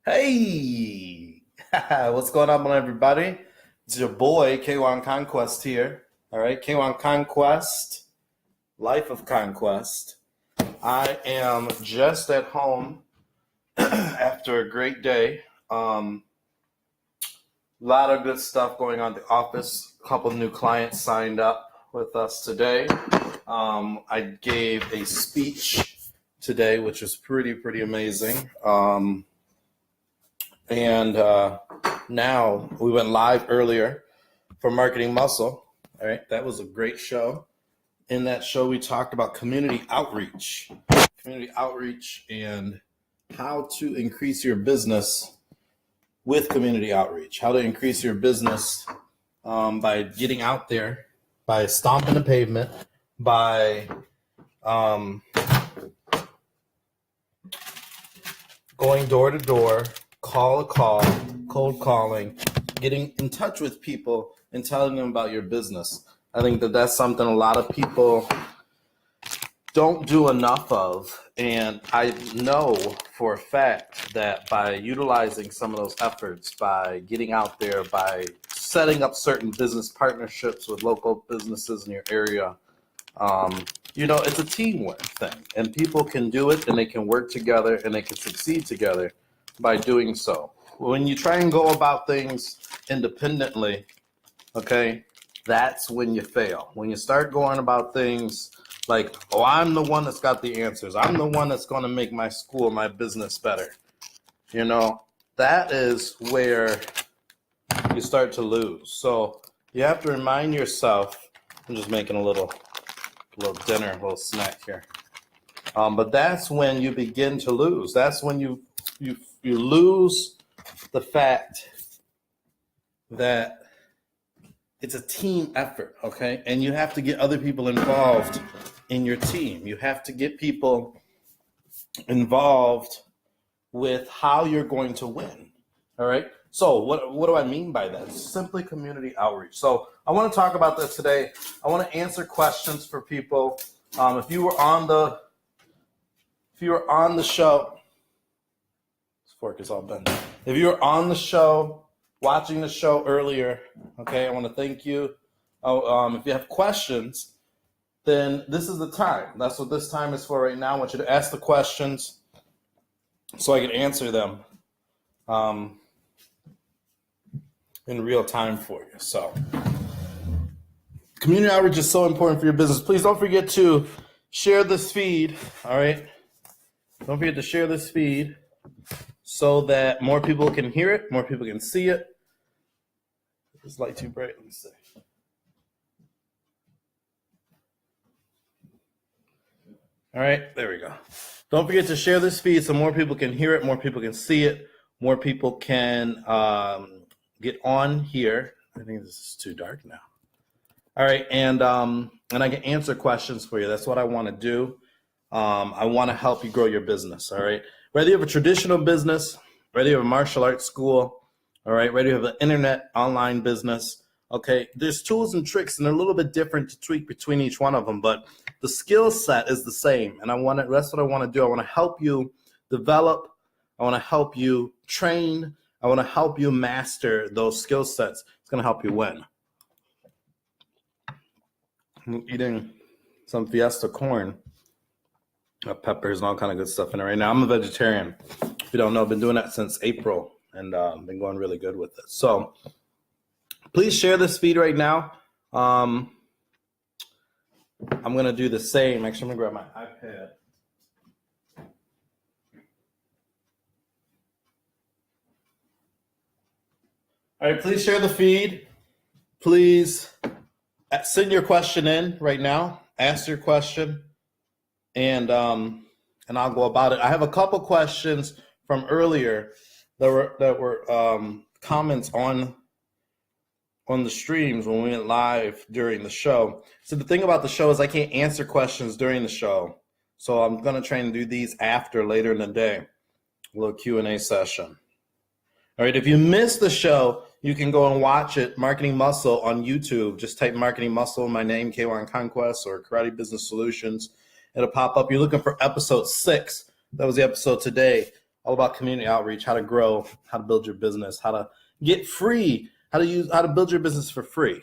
Hey, what's going on, everybody? It's your boy K1 Conquest here. All right, K1 Conquest, Life of Conquest. I am just at home after a great day. A lot of good stuff going on at the office. A couple new clients signed up with us today. I gave a speech today, which was pretty amazing. And now we went live earlier for Marketing Muscle. All right, that was a great show. In that show, we talked about community outreach and how to increase your business with community outreach, how to increase your business by getting out there, by stomping the pavement, by going door to door, call a call, cold calling, getting in touch with people and telling them about your business. I think that that's something a lot of people don't do enough of. And I know for a fact that by utilizing some of those efforts, by getting out there, by setting up certain business partnerships with local businesses in your area, it's a teamwork thing. And people can do it and they can work together and they can succeed together by doing so. When you try and go about things independently, okay, that's when you fail. When you start going about things like, oh, I'm the one that's got the answers. I'm the one that's going to make my school, my business better. That is where you start to lose. So you have to remind yourself, I'm just making a little dinner, a little snack here. But that's when you begin to lose. That's when you lose the fact that it's a team effort, okay? And you have to get other people involved in your team. You have to get people involved with how you're going to win, all right? So what do I mean by that? It's simply community outreach. So I want to talk about this today. I want to answer questions for people. If you were on the show, this fork is all bent. If you were on the show, watching the show earlier, okay, I want to thank you. If you have questions, then this is the time. That's what this time is for right now. I want you to ask the questions so I can answer them in real time for you. So community outreach is so important for your business. Please don't forget to share this feed, all right? Don't forget to share this feed so that more people can hear it, more people can see it. Is this light too bright? Let me see. All right, there we go. Don't forget to share this feed so more people can hear it, more people can see it, more people can get on here. I think this is too dark now. All right, and I can answer questions for you. That's what I want to do. I want to help you grow your business, all right? Whether you have a traditional business, whether you have a martial arts school, all right, whether you have an internet online business, okay, there's tools and tricks, and they're a little bit different to tweak between each one of them, but the skill set is the same, and that's what I want to do. I want to help you develop. I want to help you train. I want to help you master those skill sets. It's going to help you win. I'm eating some Fiesta corn, peppers and all kind of good stuff in it right now. I'm a vegetarian. If you don't know, I've been doing that since April and been going really good with it. So please share this feed right now. I'm going to do the same. Actually, I'm going to grab my iPad. All right, please share the feed. Please send your question in right now. Ask your question, and I'll go about it. I have a couple questions from earlier that were comments on the streams when we went live during the show. So the thing about the show is I can't answer questions during the show, so I'm going to try and do these later in the day, a little Q&A session. All right, if you missed the show, you can go and watch it, Marketing Muscle, on YouTube. Just type Marketing Muscle, my name, K1 Conquest, or Karate Business Solutions. It'll pop up. You're looking for episode 6. That was the episode today. all about community outreach, how to grow, how to build your business, how to get free, how to build your business for free.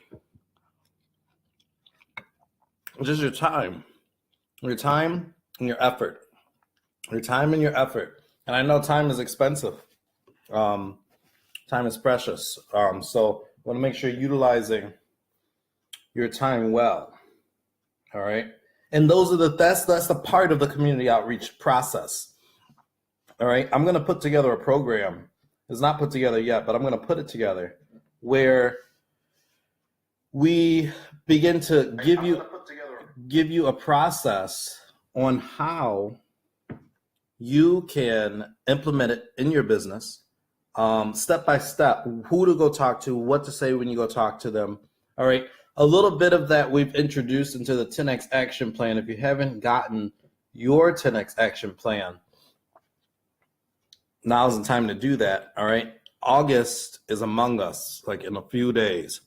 Just your time and your effort. Your time and your effort. And I know time is expensive. Time is precious. So you want to make sure you're utilizing your time well. All right. And that's the part of the community outreach process. All right. I'm going to put together a program. It's not put together yet, but I'm going to put it together where we begin to give you a process on how you can implement it in your business, step by step, who to go talk to, what to say when you go talk to them. All right. A little bit of that we've introduced into the 10X action plan. If you haven't gotten your 10X action plan, now's the time to do that. All right. August is among us, like in a few days.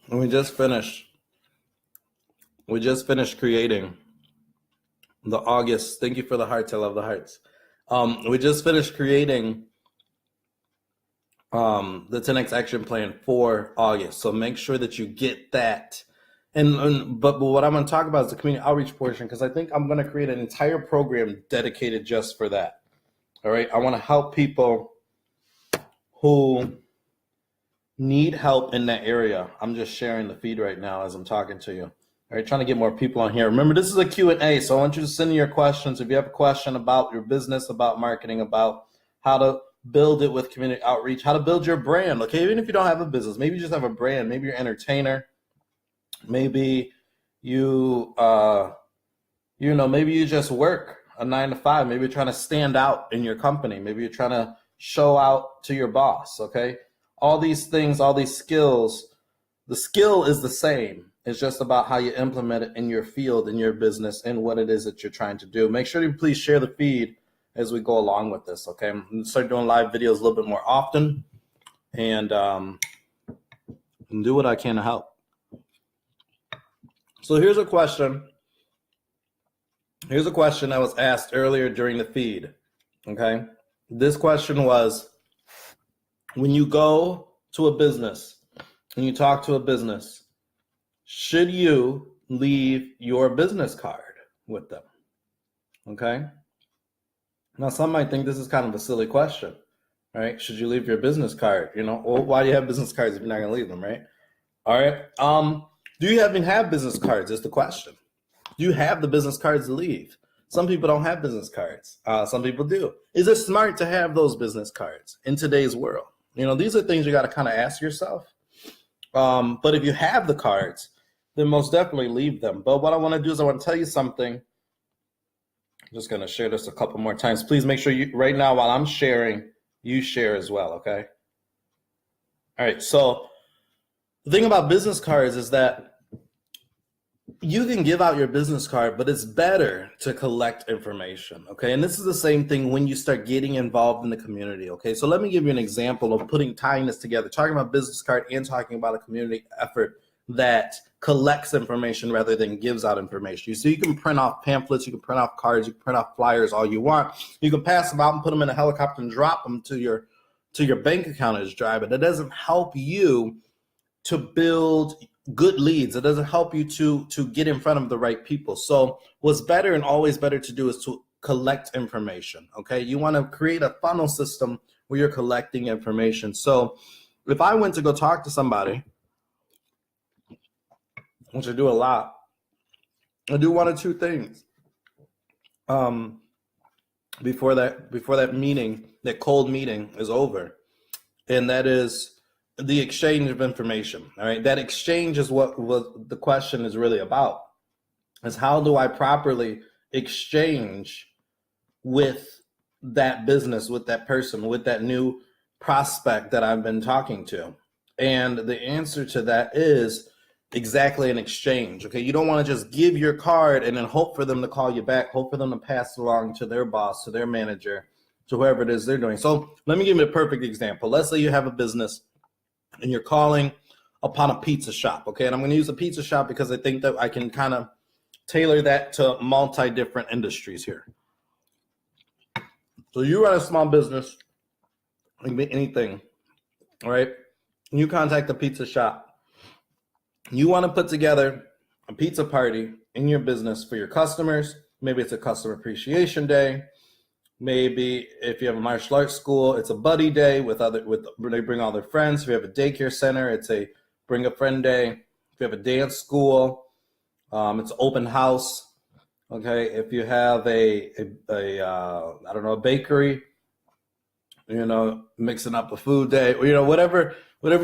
And we just finished creating the August. Thank you for the hearts. I love the hearts. We just finished creating the 10X action plan for August. So make sure that you get that. But what I'm going to talk about is the community outreach portion, because I think I'm going to create an entire program dedicated just for that. All right. I want to help people who need help in that area. I'm just sharing the feed right now as I'm talking to you. All right. Trying to get more people on here. Remember, this is a Q&A. So I want you to send in your questions. If you have a question about your business, about marketing, about how to build it with community outreach, how to build your brand. Okay, even if you don't have a business, maybe you just have a brand. Maybe you're an entertainer. Maybe you, maybe you just work a 9 to 5. Maybe you're trying to stand out in your company. Maybe you're trying to show out to your boss. Okay, all these things, all these skills. The skill is the same. It's just about how you implement it in your field, in your business, and what it is that you're trying to do. Make sure you please share the feed as we go along with this, okay? I'm going to start doing live videos a little bit more often and do what I can to help. So here's a question. Here's a question that was asked earlier during the feed, okay? This question was, when you go to a business and you talk to a business, should you leave your business card with them, okay? Now, some might think this is kind of a silly question, right? Should you leave your business card? Well, why do you have business cards if you're not going to leave them, right? All right. Do you even have business cards is the question. Do you have the business cards to leave? Some people don't have business cards. Some people do. Is it smart to have those business cards in today's world? These are things you got to kind of ask yourself. But if you have the cards, then most definitely leave them. But what I want to do is I want to tell you something. I'm just going to share this a couple more times. Please make sure you, right now while I'm sharing, you share as well, okay? All right, so the thing about business cards is that you can give out your business card, but it's better to collect information, okay? And this is the same thing when you start getting involved in the community, okay? So let me give you an example of tying this together, talking about business card and talking about a community effort that collects information rather than gives out information. So you can print off pamphlets, you can print off cards, you can print off flyers all you want. You can pass them out and put them in a helicopter and drop them to your bank account as dry, but that doesn't help you to build good leads. It doesn't help you to get in front of the right people. So what's better and always better to do is to collect information, okay? You want to create a funnel system where you're collecting information. So if I went to go talk to somebody, which I do a lot, I do one or two things before that meeting, that cold meeting is over, and that is the exchange of information. All right, that exchange is what the question is really about. Is how do I properly exchange with that business, with that person, with that new prospect that I've been talking to? And the answer to that is exactly an exchange. Okay, you don't want to just give your card and then hope for them to call you back, hope for them to pass it along to their boss, to their manager, to whoever it is they're doing. So let me give you a perfect example. Let's say you have a business and you're calling upon a pizza shop. Okay, and I'm going to use a pizza shop because I think that I can kind of tailor that to multi-different industries here. So you run a small business, it can be anything, all right? You contact a pizza shop. You want to put together a pizza party in your business for your customers. Maybe it's a customer appreciation day. Maybe if you have a martial arts school, it's a buddy day they bring all their friends. If you have a daycare center, it's a bring a friend day. If you have a dance school, it's open house. Okay, if you have a bakery, mixing up a food day, or whatever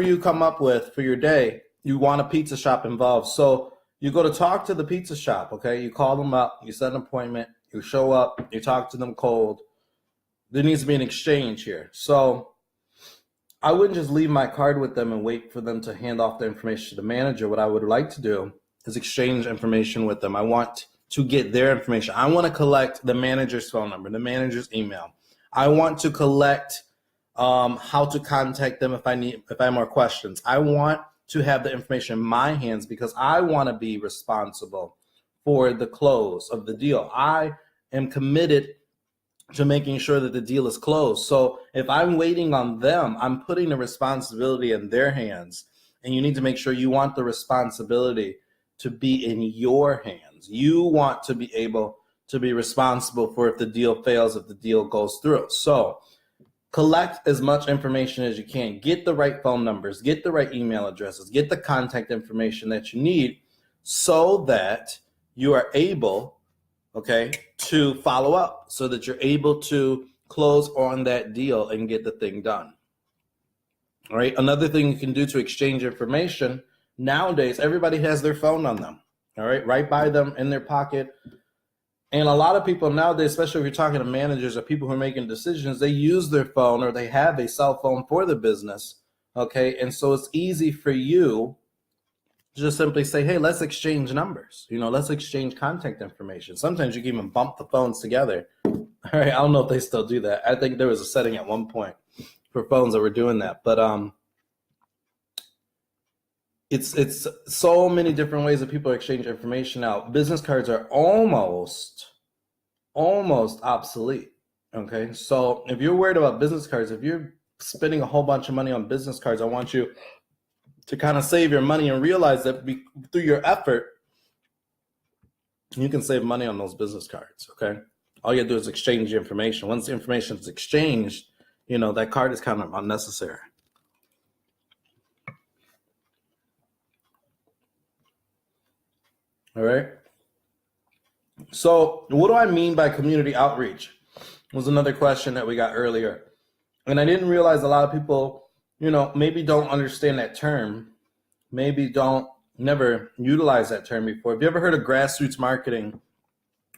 you come up with for your day, you want a pizza shop involved. So you go to talk to the pizza shop. Okay, you call them up, you set an appointment, you show up, you talk to them cold. There needs to be an exchange here. So I wouldn't just leave my card with them and wait for them to hand off the information to the manager. What I would like to do is exchange information with them. I want to get their information. I want to collect the manager's phone number, the manager's email. I want to collect how to contact them if I have more questions. I want to have the information in my hands because I want to be responsible for the close of the deal. I am committed to making sure that the deal is closed. So if I'm waiting on them, I'm putting the responsibility in their hands. And you need to make sure you want the responsibility to be in your hands. You want to be able to be responsible for if the deal fails, if the deal goes through. So collect as much information as you can. Get the right phone numbers, get the right email addresses, get the contact information that you need so that you are able, to follow up, so that you're able to close on that deal and get the thing done. All right. Another thing you can do to exchange information, nowadays, everybody has their phone on them, all right by them in their pocket. And a lot of people nowadays, especially if you're talking to managers or people who are making decisions, they use their phone or they have a cell phone for the business, okay? And so it's easy for you to just simply say, hey, let's exchange numbers. Let's exchange contact information. Sometimes you can even bump the phones together. All right, I don't know if they still do that. I think there was a setting at one point for phones that were doing that. But it's so many different ways that people exchange information out. Business cards are almost obsolete. Okay, so if you're worried about business cards, if you're spending a whole bunch of money on business cards, I want you to kind of save your money and realize that through your effort, you can save money on those business cards. Okay, all you have to do is exchange your information. Once the information is exchanged, that card is kind of unnecessary. All right. So what do I mean by community outreach? Was another question that we got earlier. And I didn't realize a lot of people, maybe don't understand that term, maybe never utilize that term before. Have you ever heard of grassroots marketing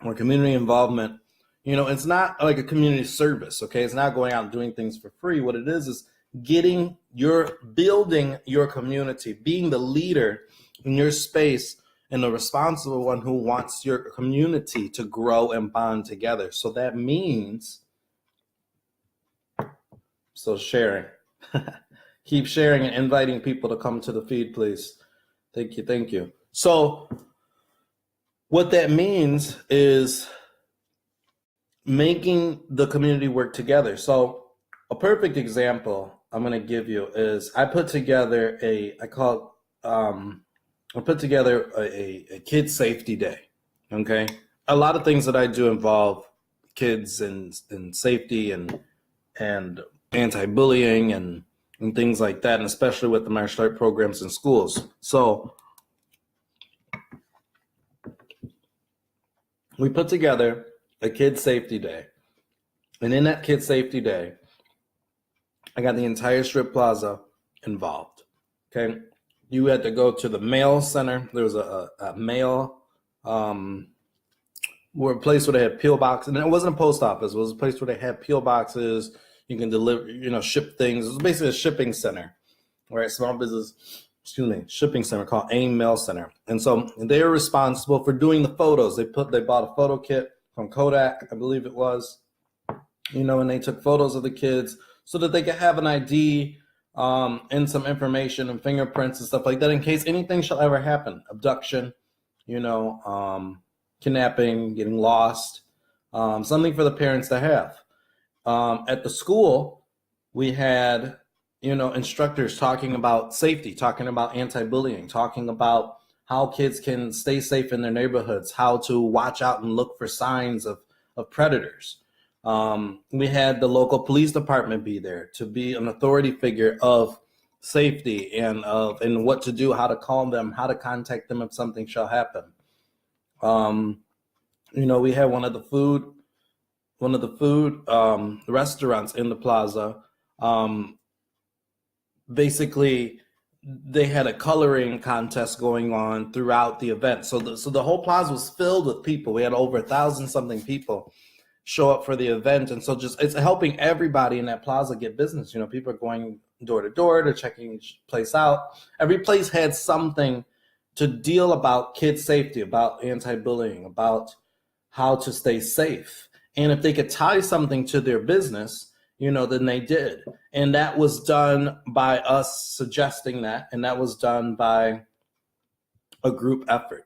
or community involvement? It's not like a community service, okay? It's not going out and doing things for free. What it is building your community, being the leader in your space and the responsible one who wants your community to grow and bond together. So that means sharing. Keep sharing and inviting people to come to the feed, please. Thank you. So what that means is making the community work together. So a perfect example I'm going to give you is I put together a kids safety day. Okay. A lot of things that I do involve kids and safety and anti-bullying and things like that, and especially with the martial art programs in schools. So we put together a kids safety day. And in that kids safety day, I got the entire strip plaza involved. Okay. You had to go to the mail center. There was a mail place where they had peel boxes. And it wasn't a post office. It was a place where they had peel boxes. You can deliver, ship things. It was basically a shipping center, right? Shipping center called AIM Mail Center. And so they were responsible for doing the photos. They bought a photo kit from Kodak, I believe it was, and they took photos of the kids so that they could have an ID and some information and fingerprints and stuff like that in case anything shall ever happen. Abduction, kidnapping, getting lost, something for the parents to have. At the school, we had, instructors talking about safety, talking about anti-bullying, talking about how kids can stay safe in their neighborhoods, how to watch out and look for signs of predators. We had the local police department be there to be an authority figure of safety and what to do, how to call them, how to contact them if something shall happen. We had one of the food restaurants in the plaza. Basically, they had a coloring contest going on throughout the event. So the whole plaza was filled with people. We had over 1,000 something people show up for the event, and so it's helping everybody in that plaza get business. People are going door to door, they're checking each place out. Every place had something to deal about kids' safety, about anti-bullying, about how to stay safe. And if they could tie something to their business, then they did. And that was done by us suggesting that, and that was done by a group effort.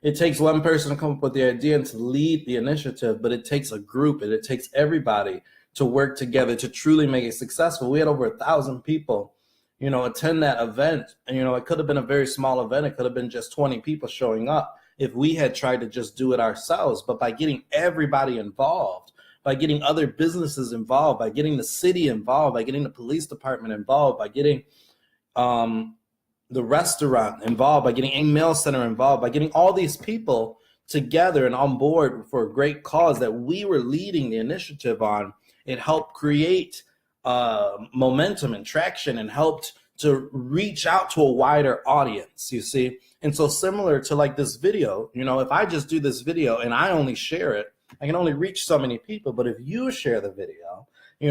It takes one person to come up with the idea and to lead the initiative, but it takes a group and it takes everybody to work together to truly make it successful. We had over 1,000 people, attend that event. And, it could have been a very small event. It could have been just 20 people showing up if we had tried to just do it ourselves. But by getting everybody involved, by getting other businesses involved, by getting the city involved, by getting the police department involved, by getting the restaurant involved, by getting a mail center involved, by getting all these people together and on board for a great cause that we were leading the initiative on, it helped create momentum and traction and helped to reach out to a wider audience, you see? And so similar to like this video, if I just do this video and I only share it, I can only reach so many people. But if you share the video,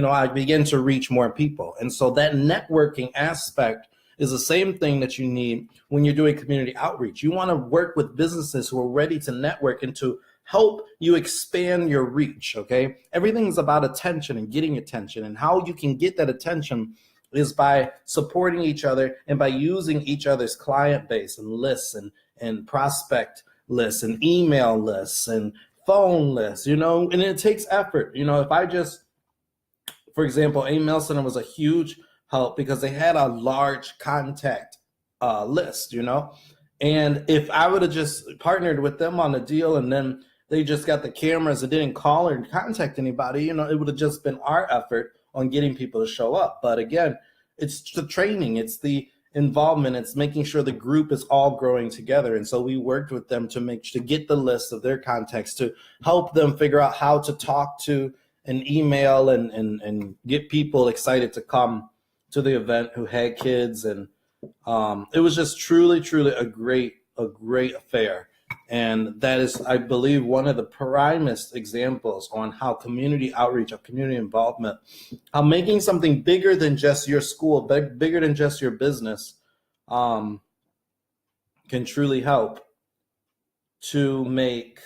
I begin to reach more people. And so that networking aspect is the same thing that you need when you're doing community outreach. You want to work with businesses who are ready to network and to help you expand your reach, okay? Everything's about attention and getting attention, and how you can get that attention is by supporting each other and by using each other's client base and lists and prospect lists and email lists and phone lists, and it takes effort. If I just, for example, A Mail Center was a huge help because they had a large contact list, and if I would have just partnered with them on a deal and then they just got the cameras and didn't call or contact anybody, it would have just been our effort on getting people to show up. But again, it's the training, it's the involvement, it's making sure the group is all growing together. And so we worked with them to get the list of their contacts, to help them figure out how to talk to an email and get people excited to come to the event who had kids. And it was just truly a great affair. And that is, I believe, one of the primest examples on how community outreach, of community involvement, how making something bigger than just your school, bigger than just your business, can truly help to make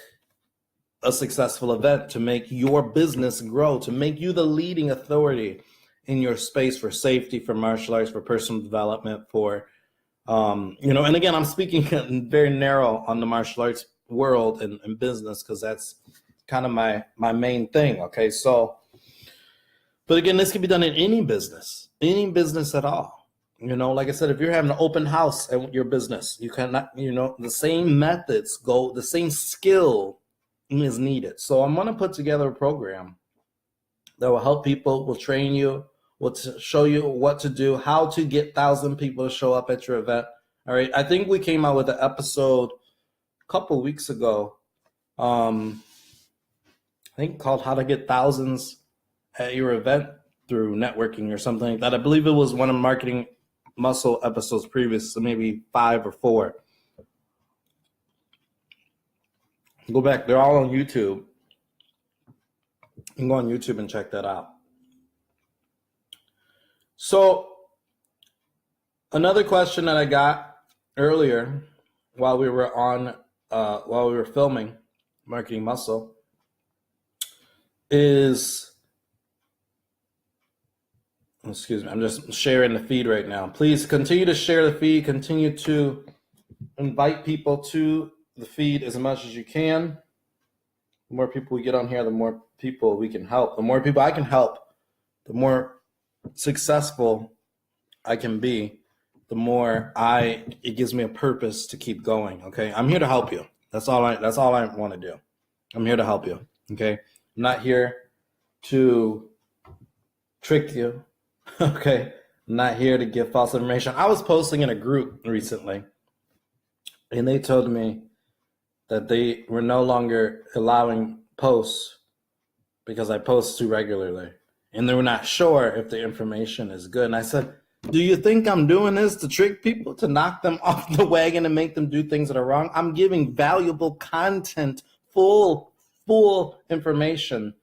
a successful event, to make your business grow, to make you the leading authority in your space for safety, for martial arts, for personal development, for and again, I'm speaking very narrow on the martial arts world and business, because that's kind of my main thing. Okay, so, but again, this can be done in any business at all. Like I said, if you're having an open house at your business, you cannot, the same methods the same skill is needed. So I'm going to put together a program that will help people, will train you, will show you what to do, how to get 1,000 people to show up at your event. All right. I think we came out with an episode a couple weeks ago, I think called How to Get Thousands at Your Event Through Networking or something like that. I believe it was one of Marketing Muscle episodes previous, so maybe 5 or 4. Go back. They're all on YouTube. You can go on YouTube and check that out. So another question that I got earlier while we were filming Marketing Muscle is, excuse me, I'm just sharing the feed right now. Please continue to share the feed, continue to invite people to the feed as much as you can. The more people we get on here, the more people we can help. The more people I can help, the more successful I can be, the more it gives me a purpose to keep going. Okay. I'm here to help you. That's all I want to do. I'm here to help you. Okay. I'm not here to trick you. Okay. I'm not here to give false information. I was posting in a group recently, and they told me that they were no longer allowing posts because I post too regularly. And they were not sure if the information is good. And I said, do you think I'm doing this to trick people, to knock them off the wagon and make them do things that are wrong? I'm giving valuable content, full information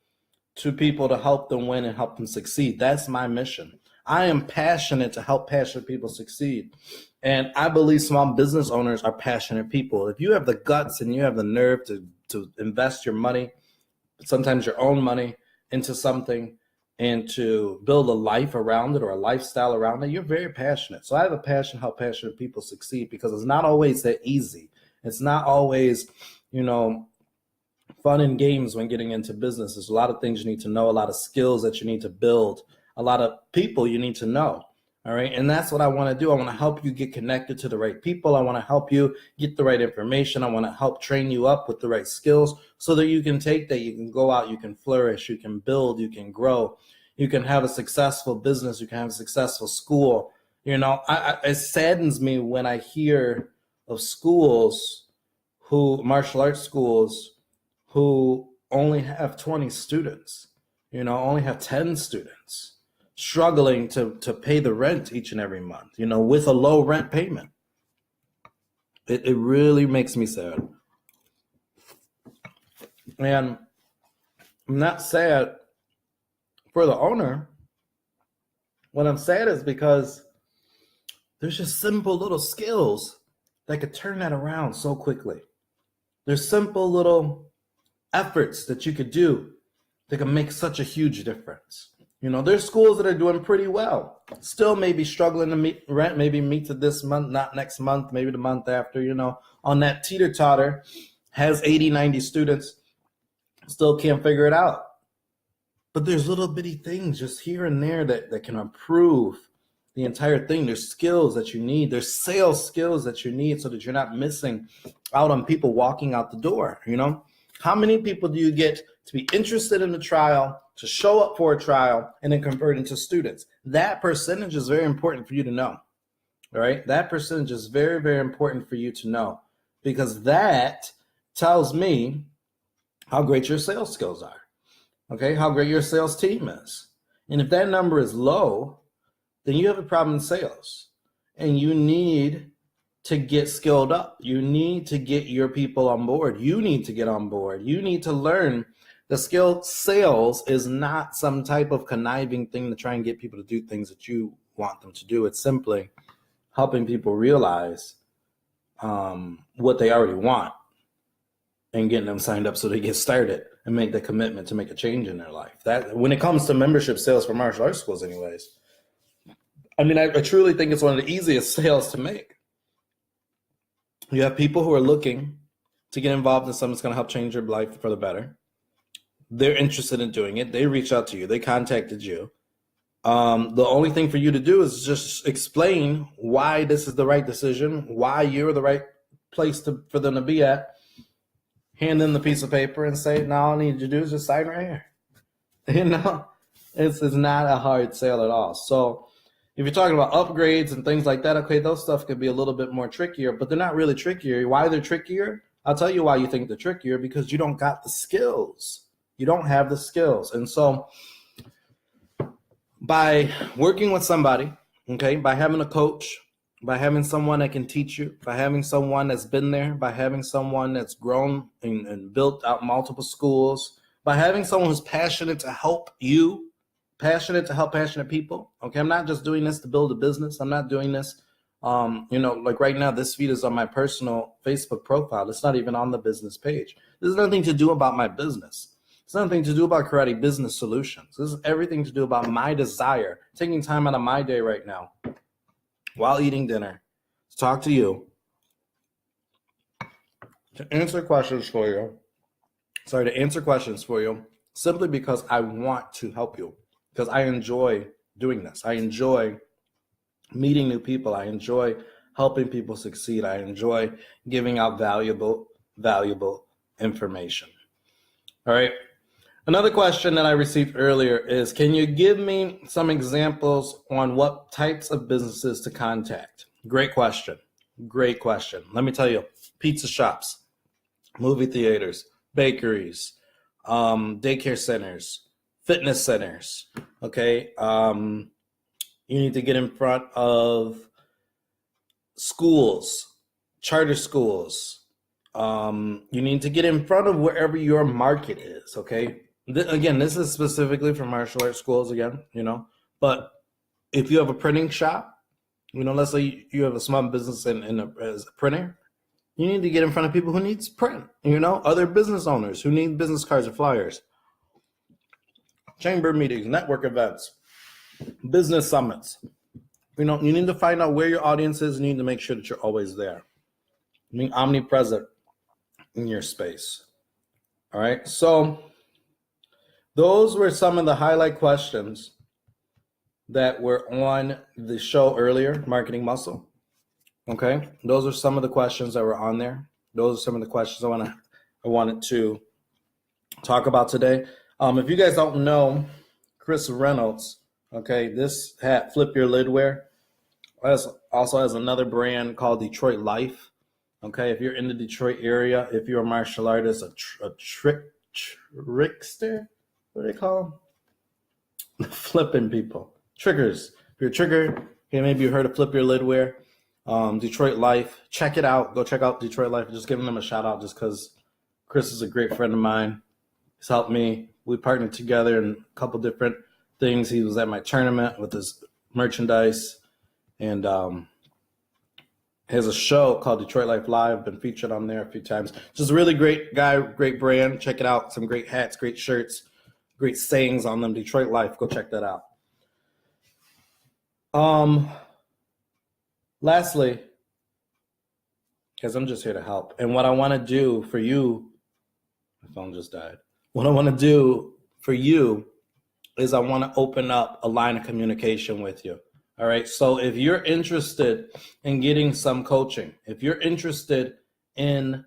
to people to help them win and help them succeed. That's my mission. I am passionate to help passionate people succeed. And I believe small business owners are passionate people. If you have the guts and you have the nerve to invest your money, sometimes your own money, into something and to build a life around it or a lifestyle around it, you're very passionate. So I have a passion to help passionate people succeed, because it's not always that easy. It's not always, fun and games when getting into business. There's a lot of things you need to know, a lot of skills that you need to build, a lot of people you need to know. All right. And that's what I want to do. I want to help you get connected to the right people. I want to help you get the right information. I want to help train you up with the right skills so that you can take that, you can go out, you can flourish, you can build, you can grow, you can have a successful business, you can have a successful school. It saddens me when I hear of martial arts schools who only have 20 students, only have 10 students, struggling to pay the rent each and every month, with a low rent payment. It really makes me sad. And I'm not sad for the owner. What I'm sad is because there's just simple little skills that could turn that around so quickly. There's simple little efforts that you could do that can make such a huge difference. There's schools that are doing pretty well, still maybe struggling to meet rent, maybe meet it this month, not next month, maybe the month after, on that teeter-totter, has 80, 90 students, still can't figure it out. But there's little bitty things just here and there that can improve the entire thing. There's skills that you need. There's sales skills that you need so that you're not missing out on people walking out the door, How many people do you get to be interested in the trial, to show up for a trial, and then convert into students? That percentage is very important for you to know. All right? That percentage is very, very important for you to know, because that tells me how great your sales skills are. Okay? How great your sales team is. And if that number is low, then you have a problem in sales. And you need to get skilled up. You need to get your people on board. You need to get on board. You need to learn the skill. Sales is not some type of conniving thing to try and get people to do things that you want them to do. It's simply helping people realize what they already want and getting them signed up so they get started and make the commitment to make a change in their life. That, when it comes to membership sales for martial arts schools anyways, I truly think it's one of the easiest sales to make. You have people who are looking to get involved in something that's going to help change your life for the better. They're interested in doing it. They reach out to you. They contacted you. The only thing for you to do is just explain why this is the right decision, why you're the right place for them to be at. Hand them the piece of paper and say, no, all I need you to do is just sign right here. It's not a hard sale at all. So if you're talking about upgrades and things like that, okay, those stuff could be a little bit more trickier, but they're not really trickier. Why they're trickier? I'll tell you why you think they're trickier, because you don't got the skills. You don't have the skills. And so by working with somebody, okay, by having a coach, by having someone that can teach you, by having someone that's been there, by having someone that's grown and built out multiple schools, by having someone who's passionate to help you, passionate to help passionate people. Okay, I'm not just doing this to build a business. I'm not doing this, like right now, this feed is on my personal Facebook profile. It's not even on the business page. There's nothing to do about my business. It's nothing to do about Karate Business Solutions. This is everything to do about my desire, taking time out of my day right now while eating dinner to talk to you, to answer questions for you, sorry, to answer questions for you simply because I want to help you, because I enjoy doing this. I enjoy meeting new people. I enjoy helping people succeed. I enjoy giving out valuable information. All right. Another question that I received earlier is, can you give me some examples on what types of businesses to contact? Great question. Great question. Let me tell you, pizza shops, movie theaters, bakeries, daycare centers, fitness centers. Okay. You need to get in front of schools, charter schools. You need to get in front of wherever your market is. Okay. Again, this is specifically for martial arts schools again, but if you have a printing shop, let's say you have a small business as a printer, you need to get in front of people who needs print, other business owners who need business cards or flyers, chamber meetings, network events, business summits. You need to find out where your audience is, and you need to make sure that you're always there. Being omnipresent in your space. All right. So those were some of the highlight questions that were on the show earlier, Marketing Muscle. Okay. Those are some of the questions that were on there. Those are some of the questions I wanted to talk about today. If you guys don't know, Chris Reynolds, okay, this hat, Flip Your Lid Wear, also has another brand called Detroit Life. Okay, if you're in the Detroit area, if you're a martial artist, a trickster, what do they call them? Flipping people. Triggers. If you're a trigger, okay, maybe you heard of Flip Your Lid Wear. Detroit Life. Check it out. Go check out Detroit Life. Just giving them a shout out just because Chris is a great friend of mine. He's helped me. We partnered together in a couple different things. He was at my tournament with his merchandise, and he has a show called Detroit Life Live. Been featured on there a few times. Just a really great guy, great brand. Check it out. Some great hats, great shirts, great sayings on them. Detroit Life. Go check that out. Lastly, because I'm just here to help. And what I want to do for you, my phone just died. What I want to do for you is I want to open up a line of communication with you. All right. So if you're interested in getting some coaching, if you're interested in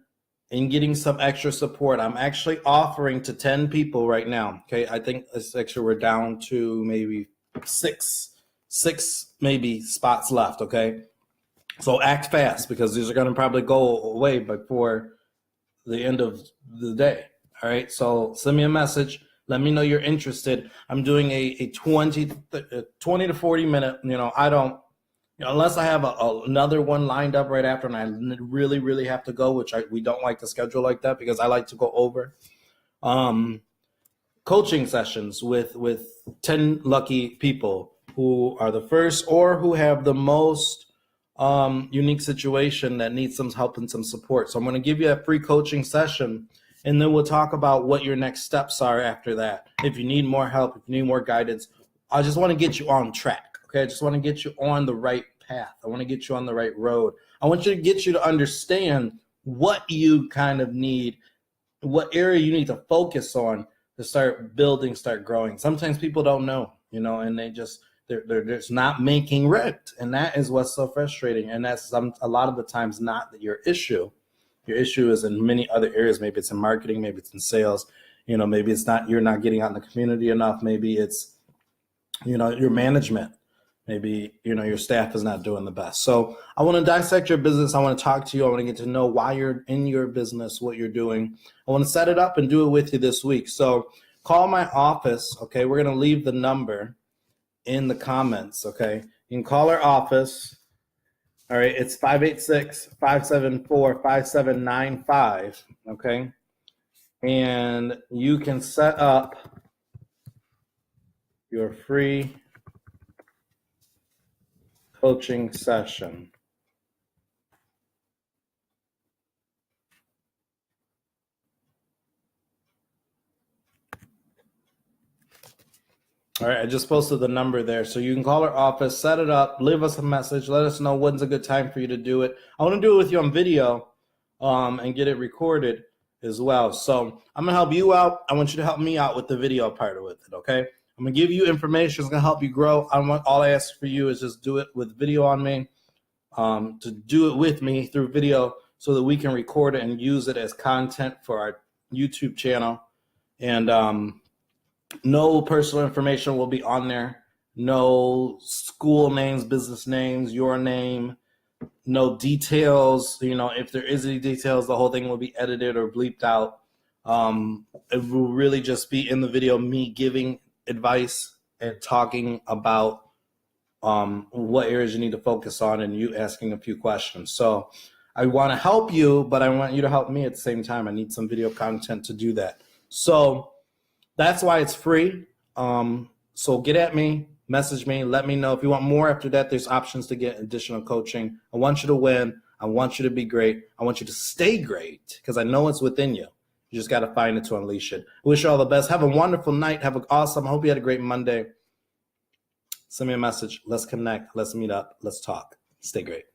getting some extra support, I'm actually offering to 10 people right now. Okay. I think it's actually, we're down to maybe six maybe spots left. Okay. So act fast, because these are going to probably go away before the end of the day. All right. So send me a message. Let me know you're interested. I'm doing a 20 to 40 minute, unless I have another one lined up right after and I really, really have to go, which we don't like to schedule like that because I like to go over. Coaching sessions with 10 lucky people who are the first or who have the most unique situation that needs some help and some support. So I'm going to give you a free coaching session, and then we'll talk about what your next steps are after that. If you need more help, if you need more guidance, I just want to get you on track. Okay. I just want to get you on the right path. I want to get you on the right road. I want you to get you to understand what you kind of need, what area you need to focus on to start building, start growing. Sometimes people don't know, and they're just not making rent. And that is what's so frustrating. And that's a lot of the times not your issue. Your issue is in many other areas. Maybe it's in marketing, maybe it's in sales, maybe it's not, you're not getting out in the community enough. Maybe it's, your management, maybe, your staff is not doing the best. So I want to dissect your business. I want to talk to you. I want to get to know why you're in your business, what you're doing. I want to set it up and do it with you this week. So call my office. Okay. We're going to leave the number in the comments. Okay. You can call our office. All right. It's 586-574-5795. Okay. And you can set up your free coaching session. All right, I just posted the number there. So you can call our office, set it up, leave us a message, let us know when's a good time for you to do it. I want to do it with you on video and get it recorded. as well. So I'm gonna help you out. I want you to help me out with the video part of it, okay? I'm gonna give you information that's gonna help you grow. All I ask for you is just do it with video on me, to do it with me through video so that we can record it and use it as content for our YouTube channel. And no personal information will be on there. No school names, business names, your name, no details. If there is any details, the whole thing will be edited or bleeped out. It will really just be in the video me giving advice and talking about what areas you need to focus on and you asking a few questions. So I want to help you, but I want you to help me at the same time. I need some video content to do that. So that's why it's free. So get at me, message me, let me know. If you want more after that, there's options to get additional coaching. I want you to win. I want you to be great. I want you to stay great because I know it's within you. You just got to find it to unleash it. I wish you all the best. Have a wonderful night. Have an awesome. I hope you had a great Monday. Send me a message. Let's connect. Let's meet up. Let's talk. Stay great.